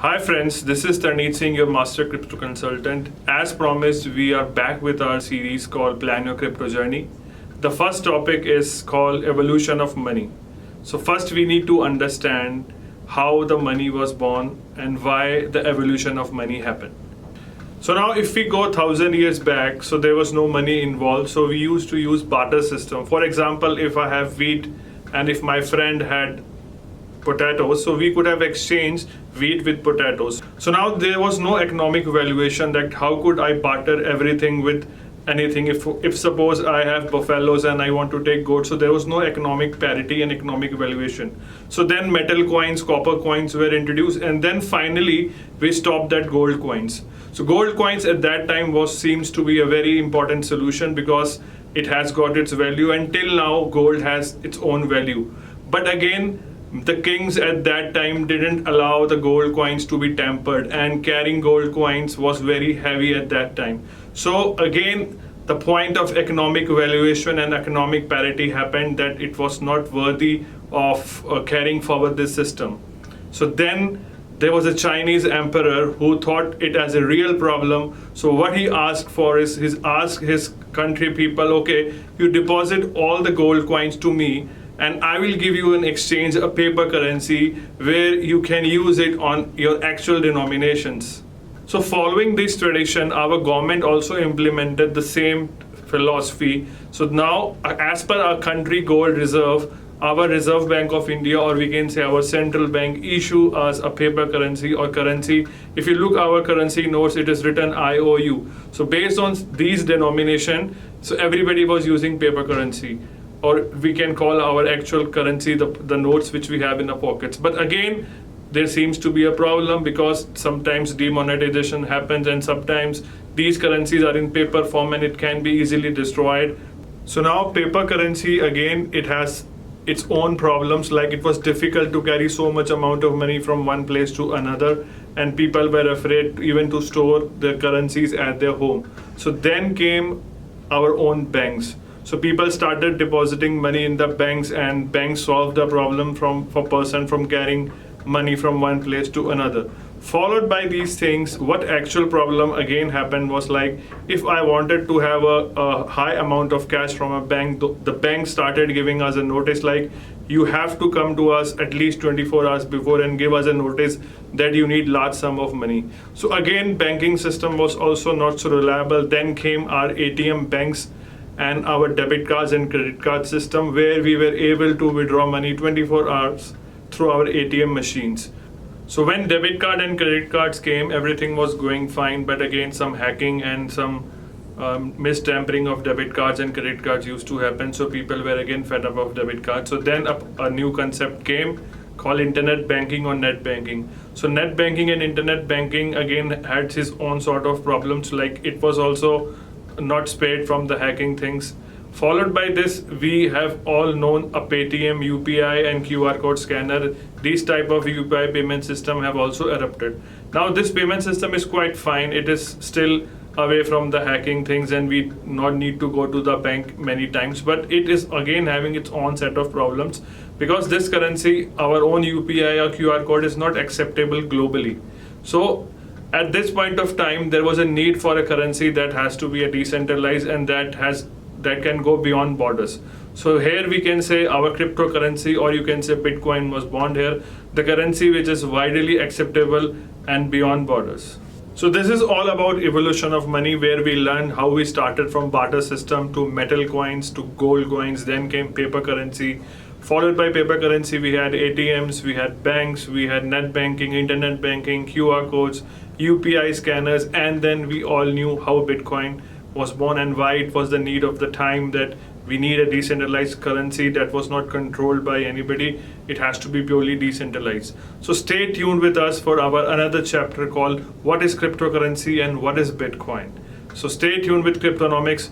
Hi friends, this is Tarneet Singh, your master crypto consultant. As promised, we are back with our series called Plan Your Crypto Journey. The first topic is called Evolution of Money. So first we need to understand how the money was born and why the evolution of money happened. So now if we go 1,000 years back, so there was no money involved, so we used to use barter system. For example, if I have wheat and if my friend had potatoes, so we could have exchanged wheat with potatoes. So now there was no economic valuation that how could I barter everything with anything. If suppose I have buffaloes and I want to take goats, so there was no economic parity and economic valuation. So then metal coins, copper coins were introduced, and then finally we stopped at gold coins. So gold coins at that time seems to be a very important solution because it has got its value, and till now gold has its own value. But again, the kings at that time didn't allow the gold coins to be tampered, and carrying gold coins was very heavy at that time. So again, the point of economic valuation and economic parity happened that it was not worthy of carrying forward this system. So then there was a Chinese emperor who thought it as a real problem. So what he asked for is, he asked his country people, okay, you deposit all the gold coins to me, and I will give you in exchange a paper currency where you can use it on your actual denominations. So following this tradition, our government also implemented the same philosophy. So now, as per our country gold reserve, our Reserve Bank of India, or we can say our central bank, issue us a paper currency or currency. If you look our currency notes, it is written IOU. So based on these denomination, so everybody was using paper currency, or we can call our actual currency the notes which we have in the pockets. But again, there seems to be a problem because sometimes demonetization happens, and sometimes these currencies are in paper form and it can be easily destroyed. So now paper currency, again, it has its own problems, like it was difficult to carry so much amount of money from one place to another, and people were afraid even to store their currencies at their home. So then came our own banks. So people started depositing money in the banks, and banks solved the problem for person from carrying money from one place to another. Followed by these things, what actual problem again happened was, like, if I wanted to have a high amount of cash from a bank, the bank started giving us a notice like, you have to come to us at least 24 hours before and give us a notice that you need large sum of money. So again, banking system was also not so reliable. Then came our ATM banks and our debit cards and credit card system, where we were able to withdraw money 24 hours through our ATM machines. So when debit card and credit cards came, everything was going fine, but again some hacking and some mistampering of debit cards and credit cards used to happen, so people were again fed up of debit cards. So then a new concept came called internet banking or net banking. So net banking and internet banking again had its own sort of problems, like it was also not spared from the hacking things. Followed by this, we have all known a Paytm, UPI and QR code scanner. These type of UPI payment system have also erupted. Now this payment system is quite fine. It is still away from the hacking things, and we not need to go to the bank many times, but it is again having its own set of problems because this currency, our own UPI or QR code, is not acceptable globally. So at this point of time, there was a need for a currency that has to be a decentralized and that can go beyond borders. So here we can say our cryptocurrency, or you can say Bitcoin, was born here, the currency which is widely acceptable and beyond borders. So this is all about evolution of money, where we learned how we started from barter system to metal coins to gold coins. Then came paper currency. Followed by paper currency, we had ATMs, we had banks, we had net banking, internet banking, QR codes, UPI scanners, and then we all knew how Bitcoin was born and why it was the need of the time that we need a decentralized currency that was not controlled by anybody. It has to be purely decentralized. So stay tuned with us for our another chapter called What is Cryptocurrency and What is Bitcoin? So stay tuned with Cryptoknowmics.